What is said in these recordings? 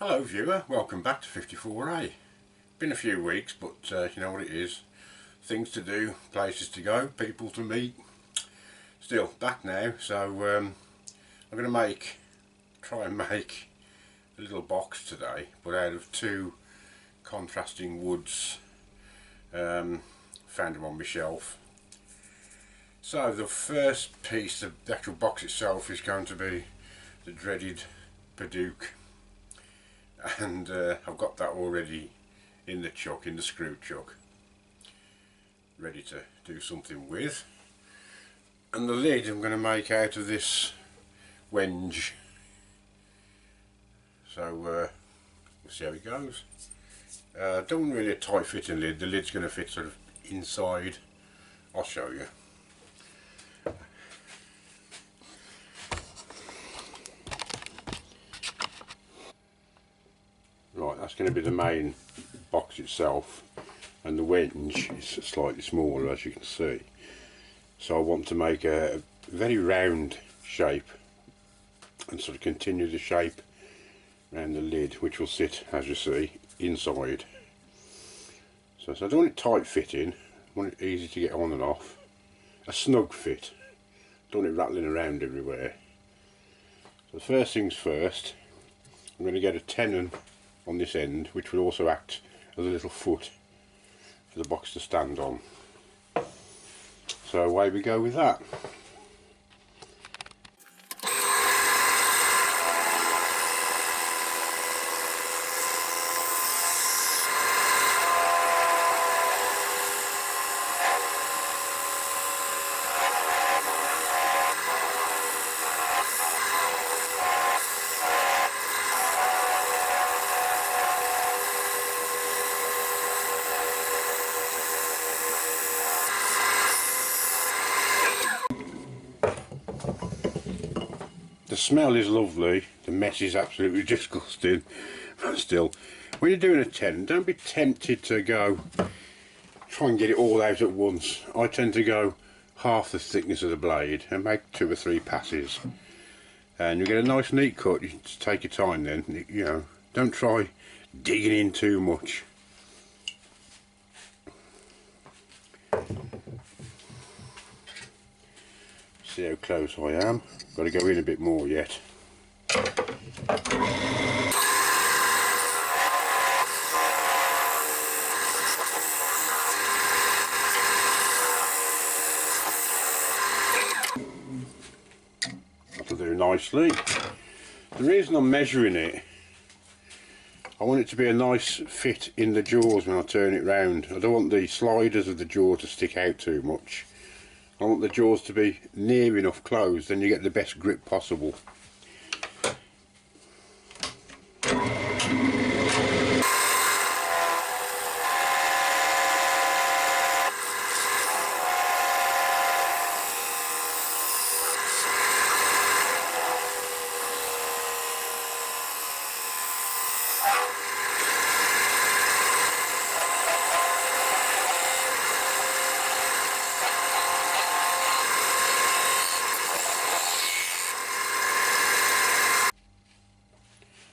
Hello viewer, welcome back to 54A. Been a few weeks, but you know what it is. Things to do, places to go, people to meet. Still, back now, so I'm going to try and make a little box today, but out of two contrasting woods. Found them on my shelf. So the first piece, the actual box itself, is going to be the dreaded Padauk. And I've got that already in the chuck, in the screw chuck, ready to do something with. And the lid I'm going to make out of this wenge, so we'll see how it goes. Don't want really a tight fitting lid, the lid's going to fit sort of inside. I'll show you. Right, that's going to be the main box itself, and the wenge is slightly smaller, as you can see. So I want to make a very round shape and sort of continue the shape around the lid, which will sit, as you see, inside. So I don't want it tight fitting, I want it easy to get on and off. A snug fit, don't want it rattling around everywhere. So the first things first, I'm going to get a tenon on this end, which will also act as a little foot for the box to stand on. So away we go with that. The smell is lovely, the mess is absolutely disgusting, but still, when you're doing a tenon, don't be tempted to go try and get it all out at once. I tend to go half the thickness of the blade and make 2 or 3 passes, and you get a nice neat cut. You just take your time then, you know, don't try digging in too much. See how close I am. Got to go in a bit more yet. That'll do nicely. The reason I'm measuring it, I want it to be a nice fit in the jaws when I turn it round. I don't want the sliders of the jaw to stick out too much. I want the jaws to be near enough closed, then you get the best grip possible.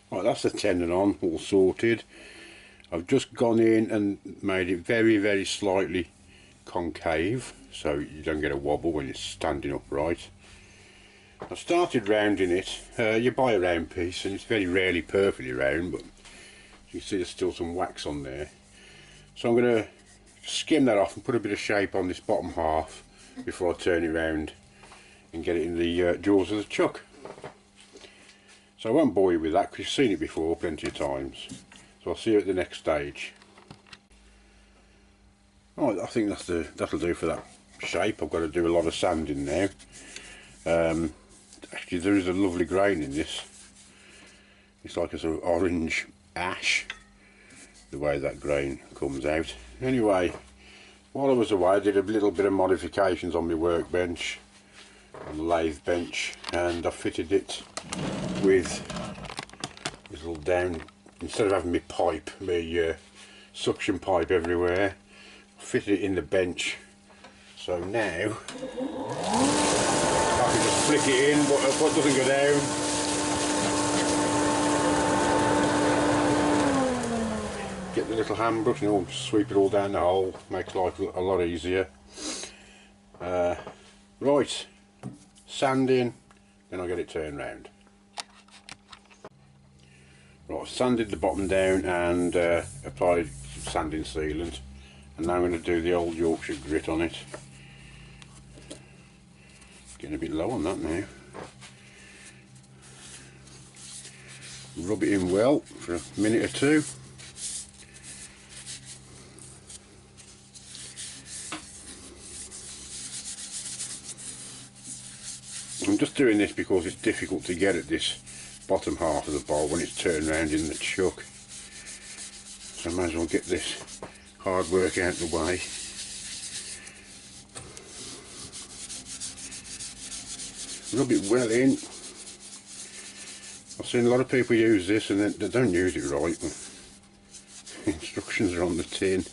Right, that's the tenon on, all sorted. I've just gone in and made it very, very slightly concave, so you don't get a wobble when it's standing upright. I started rounding it. You buy a round piece and it's very rarely perfectly round, but you can see there's still some wax on there. So I'm going to skim that off and put a bit of shape on this bottom half before I turn it round and get it in the jaws of the chuck. So I won't bore you with that because you've seen it before plenty of times. So I'll see you at the next stage. Right, I think that'll do for that shape. I've got to do a lot of sanding now. Actually, there is a lovely grain in this. It's like a sort of orange ash, the way that grain comes out. Anyway, while I was away, I did a little bit of modifications on my workbench, on the lathe bench, and I fitted it with this little down, instead of having my pipe, my suction pipe everywhere, I fitted it in the bench. So now I can just flick it in, but it doesn't go down. little hand brush and just sweep it all down the hole, makes life a lot easier. Right, sanding, then I'll get it turned round. Right, I've sanded the bottom down and applied sanding sealant, and now I'm going to do the old Yorkshire grit on it. Getting a bit low on that now. Rub it in well for a minute or two. I'm just doing this because it's difficult to get at this bottom half of the bowl when it's turned around in the chuck. So I might as well get this hard work out of the way. Rub it well in. I've seen a lot of people use this and they don't use it right. The instructions are on the tin.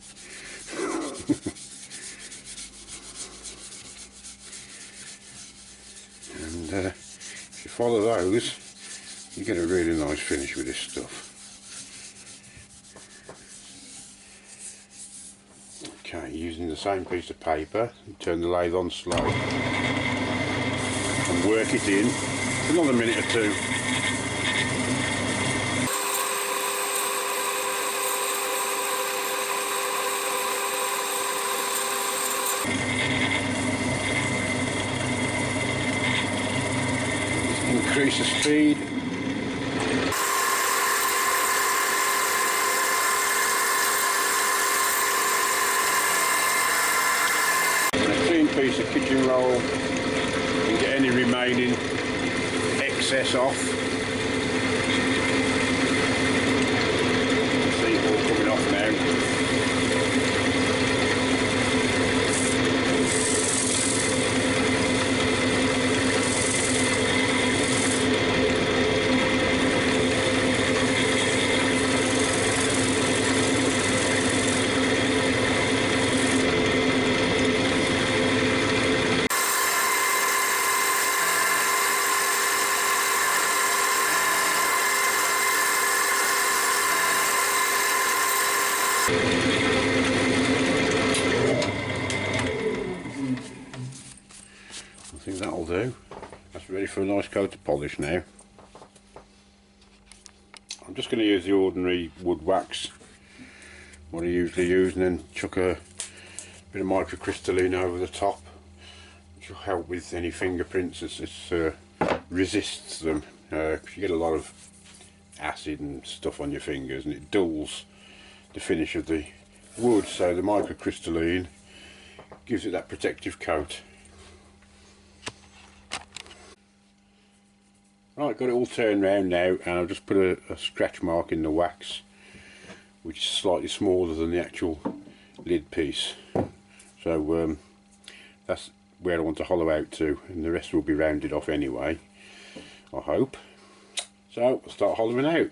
And if you follow those, you get a really nice finish with this stuff. Okay, using the same piece of paper, turn the lathe on slow and work it in for another minute or two. Increase the speed. A clean piece of kitchen roll and get any remaining excess off. See it all coming off now. I think that'll do. That's ready for a nice coat of polish now. I'm just going to use the ordinary wood wax, what I usually use, and then chuck a bit of microcrystalline over the top, which will help with any fingerprints. It resists them, because you get a lot of acid and stuff on your fingers and it dulls the finish of the wood, so the microcrystalline gives it that protective coat. Right, got it all turned round now, and I've just put a scratch mark in the wax, which is slightly smaller than the actual lid piece. So that's where I want to hollow out to, and the rest will be rounded off anyway, I hope. So I'll start hollowing out.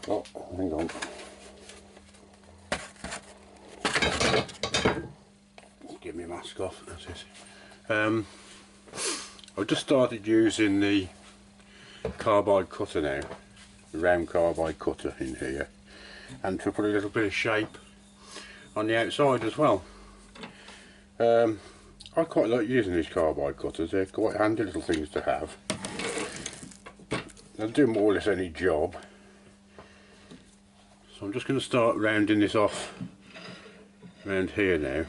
Oh, hang on. Get my mask off. That's it. I've just started using the carbide cutter now, the round carbide cutter in here, and to put a little bit of shape on the outside as well. I quite like using these carbide cutters. They're quite handy little things to have. They'll do more or less any job. So I'm just going to start rounding this off around here now,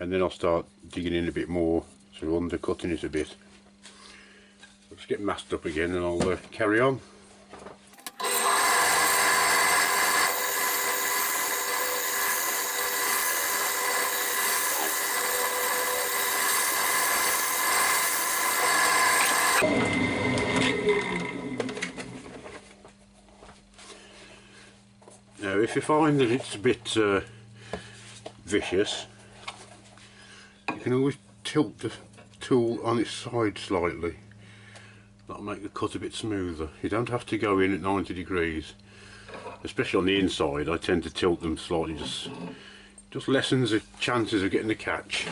and then I'll start digging in a bit more, sort of undercutting it a bit. I'll just get masked up again and I'll carry on. if you find that it's a bit vicious, you can always tilt the tool on its side slightly. That'll make the cut a bit smoother. You don't have to go in at 90 degrees, especially on the inside. I tend to tilt them slightly, just lessens the chances of getting the catch.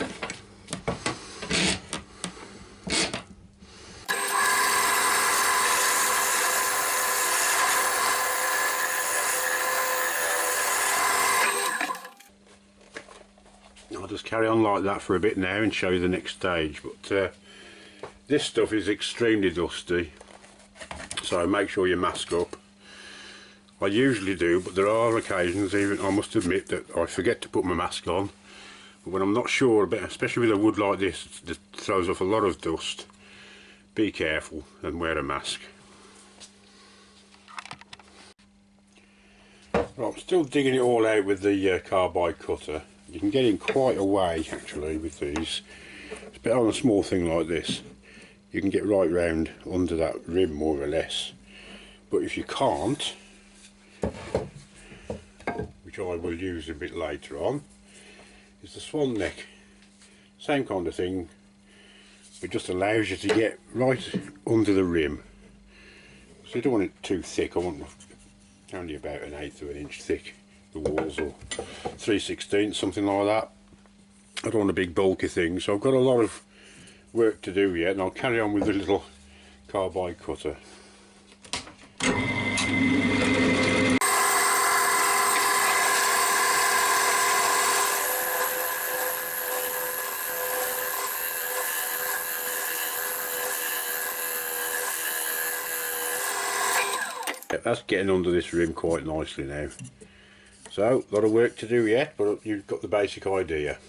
I'll just carry on like that for a bit now and show you the next stage. But this stuff is extremely dusty, so make sure you mask up. I usually do, but there are occasions, even I must admit, that I forget to put my mask on. But when I'm not sure about, especially with a wood like this that throws off a lot of dust, be careful and wear a mask. Right, I'm still digging it all out with the carbide cutter. You can get in quite a way actually with these. It's better on a small thing like this. You can get right round under that rim more or less. But if you can't, which I will use a bit later on, is the swan neck. Same kind of thing, but just allows you to get right under the rim. So you don't want it too thick. I want only about 1/8 of an inch thick, the walls, or 3/16, something like that. I don't want a big bulky thing, so I've got a lot of work to do yet, and I'll carry on with the little carbide cutter. That's getting under this rim quite nicely now. So, a lot of work to do yet, but you've got the basic idea.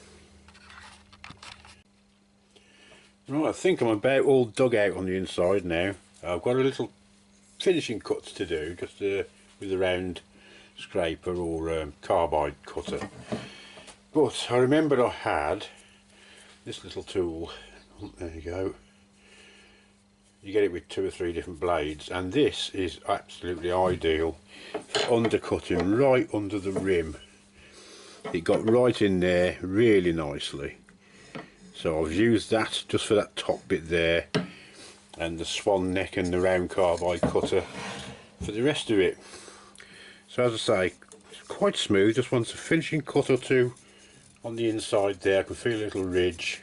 Right, I think I'm about all dug out on the inside now. I've got a little finishing cuts to do, just with a round scraper or carbide cutter. But I remembered I had this little tool. There you go. You get it with 2 or 3 different blades, and this is absolutely ideal for undercutting right under the rim. It got right in there really nicely, so I've used that just for that top bit there, and the swan neck and the round carbide cutter for the rest of it. So as I say, it's quite smooth, just wants a finishing cut or two on the inside there. I can feel a little ridge.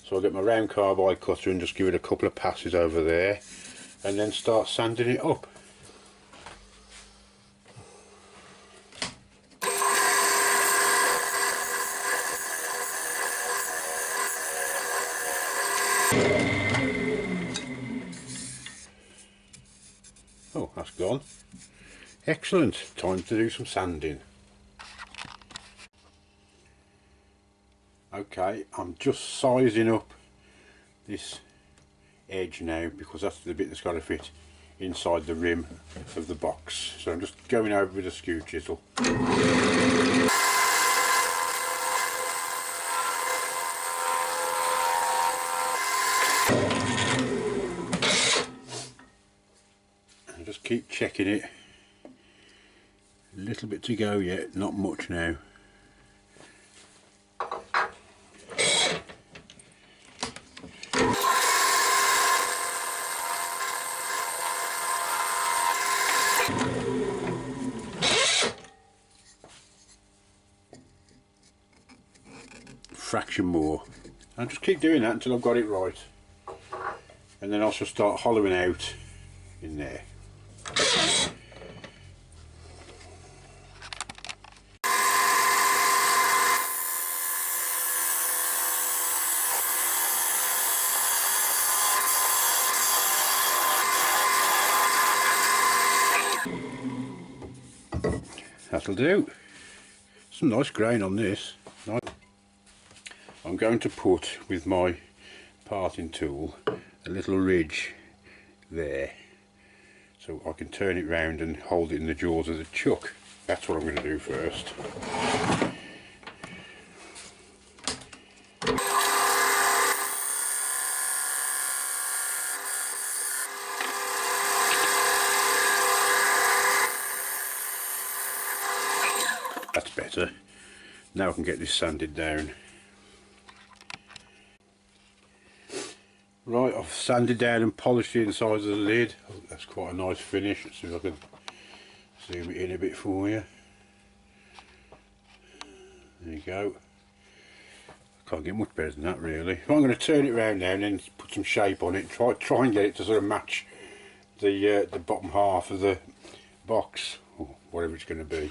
So I'll get my round carbide cutter and just give it a couple of passes over there, and then start sanding it up. Oh, that's gone. Excellent. Time to do some sanding. Okay, I'm just sizing up this edge now, because that's the bit that's got to fit inside the rim of the box. So I'm just going over with a skew chisel. And just keep checking it. A little bit to go yet, not much now. Fraction more. I'll just keep doing that until I've got it right, and then I'll just start hollowing out in there. That'll do. Some nice grain on this. Nice. I'm going to put, with my parting tool, a little ridge there, so I can turn it round and hold it in the jaws of the chuck. That's what I'm going to do first. That's better. Now I can get this sanded down. Right, I've sanded down and polished the inside of the lid. That's quite a nice finish. Let's see if I can zoom it in a bit for you. There you go. Can't get much better than that really. I'm going to turn it around now and then put some shape on it. Try and get it to sort of match the bottom half of the box, or whatever it's going to be.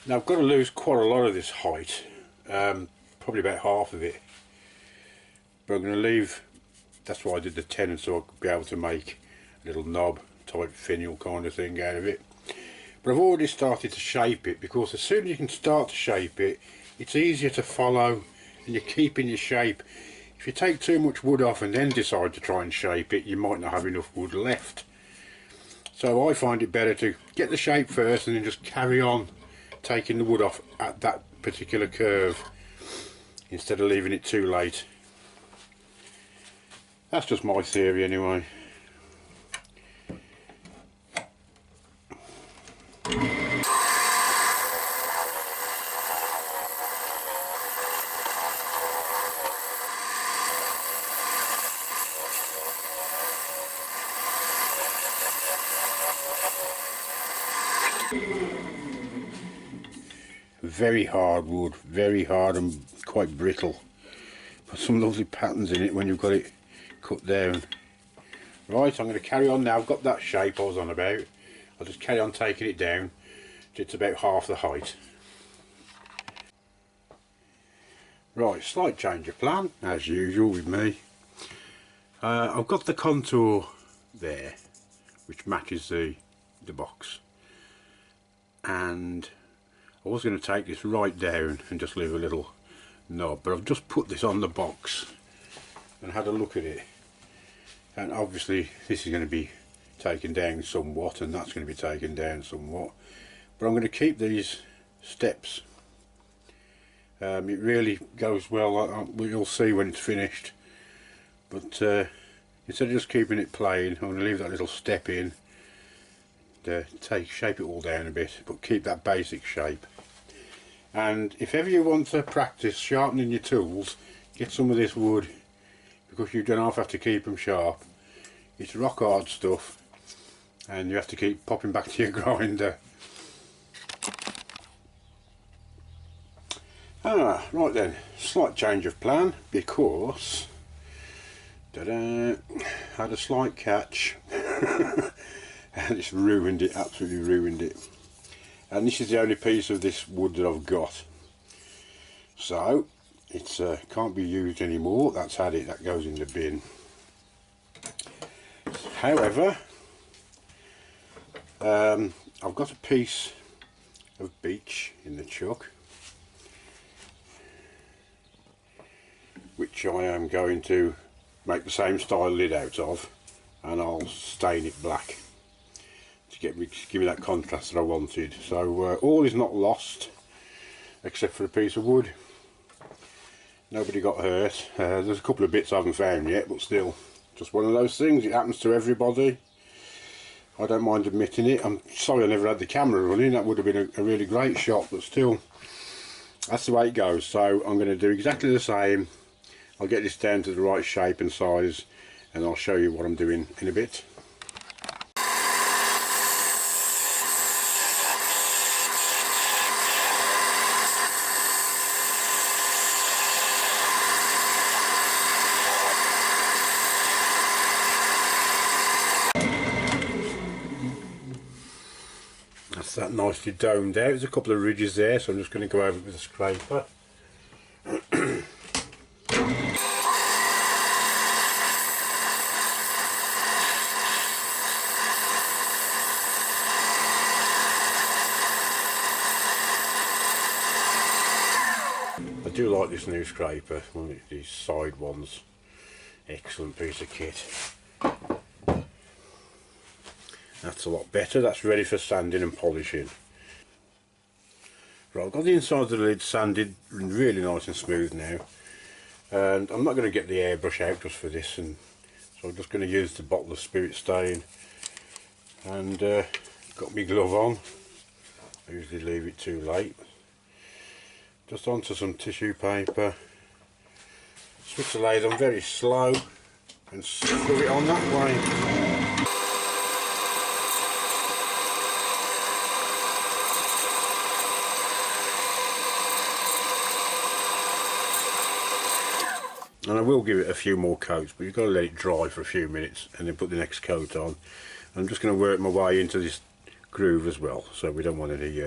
Now I've got to lose quite a lot of this height, probably about half of it, but I'm going to leave. That's why I did the 10, so I could be able to make a little knob type finial kind of thing out of it. But I've already started to shape it, because as soon as you can start to shape it, it's easier to follow and you're keeping your shape. If you take too much wood off and then decide to try and shape it, you might not have enough wood left. So I find it better to get the shape first and then just carry on taking the wood off at that particular curve instead of leaving it too late. That's just my theory anyway. Very hard wood, very hard and quite brittle, but some lovely patterns in it when you've got it cut down. Right, I'm going to carry on now. I've got that shape I was on about. I'll just carry on taking it down to it's about half the height. Right, slight change of plan as usual with me. I've got the contour there which matches the box, and I was going to take this right down and just leave a little knob, but I've just put this on the box and had a look at it, and obviously this is going to be taken down somewhat and that's going to be taken down somewhat, but I'm going to keep these steps. It really goes well, you'll see when it's finished, but instead of just keeping it plain, I'm going to leave that little step in, shape it all down a bit, but keep that basic shape. And if ever you want to practice sharpening your tools, get some of this wood, because you don't have to keep them sharp. It's rock hard stuff and you have to keep popping back to your grinder. Right then, slight change of plan, because had a slight catch and it's ruined it, absolutely ruined it. And this is the only piece of this wood that I've got, so it can't be used anymore. That's had it, that goes in the bin. However, I've got a piece of beech in the chuck which I am going to make the same style lid out of, and I'll stain it black to give me that contrast that I wanted. So all is not lost except for a piece of wood. Nobody got hurt. There's a couple of bits I haven't found yet, but still, just one of those things. It happens to everybody. I don't mind admitting it. I'm sorry I never had the camera running. That would have been a really great shot, but still, that's the way it goes. So I'm going to do exactly the same. I'll get this down to the right shape and size, and I'll show you what I'm doing in a bit. That's that nicely domed out. There's a couple of ridges there, so I'm just going to go over it with a scraper. I do like this new scraper, one of these side ones. Excellent piece of kit. That's a lot better. That's ready for sanding and polishing. Right, I've got the inside of the lid sanded really nice and smooth now, and I'm not going to get the airbrush out just for this, and so I'm just going to use the bottle of spirit stain, and got my glove on. I usually leave it too late. Just onto some tissue paper, switch the lathe on very slow and screw it on that way. And I will give it a few more coats, but you've got to let it dry for a few minutes and then put the next coat on. I'm just going to work my way into this groove as well, so we don't want any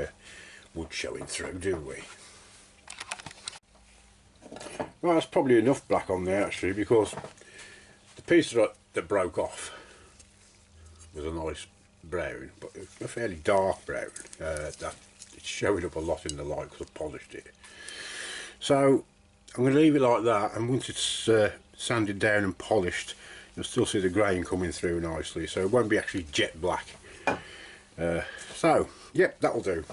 wood showing through, do we? Well, that's probably enough black on there actually, because the piece that broke off was a nice brown, but a fairly dark brown. That it's showing up a lot in the light because I polished it. So I'm going to leave it like that, and once it's sanded down and polished, you'll still see the grain coming through nicely, so it won't be actually jet black. So, yep, that'll do.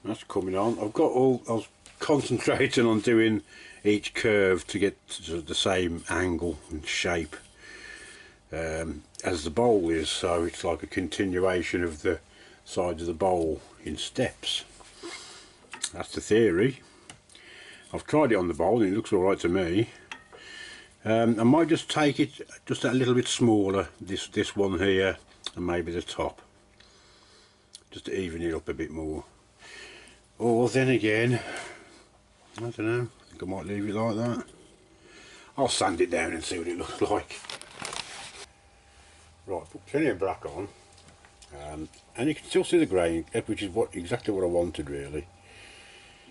That's coming on. I was concentrating on doing each curve to get to the same angle and shape as the bowl is, so it's like a continuation of the side of the bowl in steps. That's the theory. I've tried it on the bowl and it looks alright to me. I might just take it just a little bit smaller, this one here, and maybe the top, just to even it up a bit more. Or then again, I don't know, I think I might leave it like that. I'll sand it down and see what it looks like. Right, put plenty of black on, and you can still see the grain, which is exactly what I wanted really.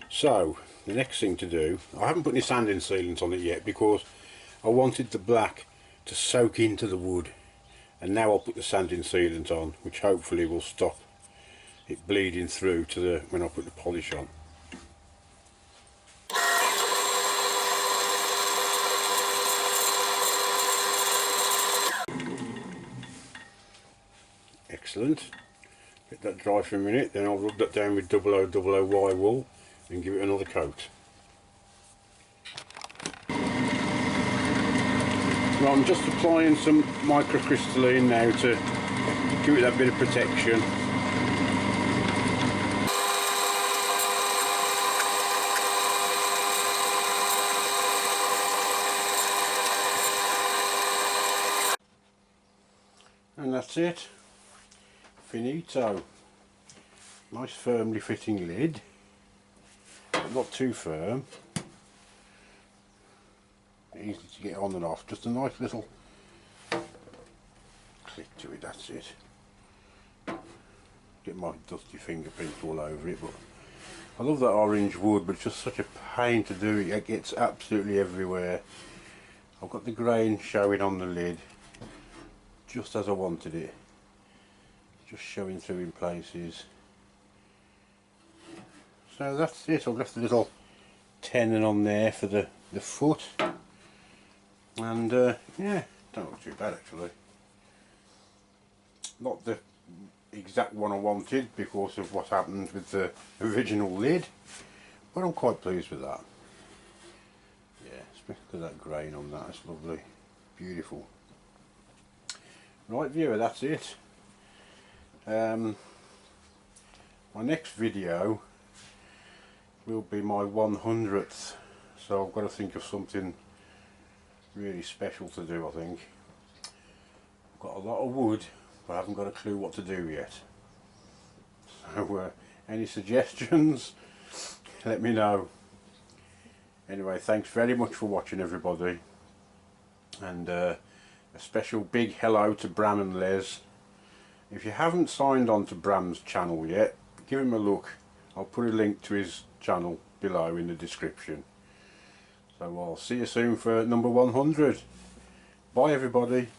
So the next thing to do, I haven't put any sanding sealant on it yet because I wanted the black to soak into the wood, and now I'll put the sanding sealant on, which hopefully will stop it bleeding through to when I put the polish on. Excellent. Let that dry for a minute, then I'll rub that down with 0000Y wool and give it another coat. Right, I'm just applying some microcrystalline now to give it that bit of protection. And that's it. Finito. Nice firmly fitting lid. Not too firm. Easy to get on and off. Just a nice little click to it, that's it. Get my dusty fingerprints all over it, but I love that orange wood, but it's just such a pain to do. It gets absolutely everywhere. I've got the grain showing on the lid, just as I wanted it, just showing through in places. So that's it. I've left a little tenon on there for the foot, and yeah, don't look too bad actually. Not the exact one I wanted because of what happened with the original lid, but I'm quite pleased with that. Yeah, especially that grain on that, it's lovely, beautiful. Right viewer, that's it. My next video will be my 100th, so I've got to think of something really special to do. I think I've got a lot of wood, but I haven't got a clue what to do yet. So any suggestions, let me know. Anyway, thanks very much for watching, everybody, and a special big hello to Bram and Les. If you haven't signed on to Bram's channel yet, give him a look. I'll put a link to his channel below in the description. So I'll see you soon for number 100. Bye everybody.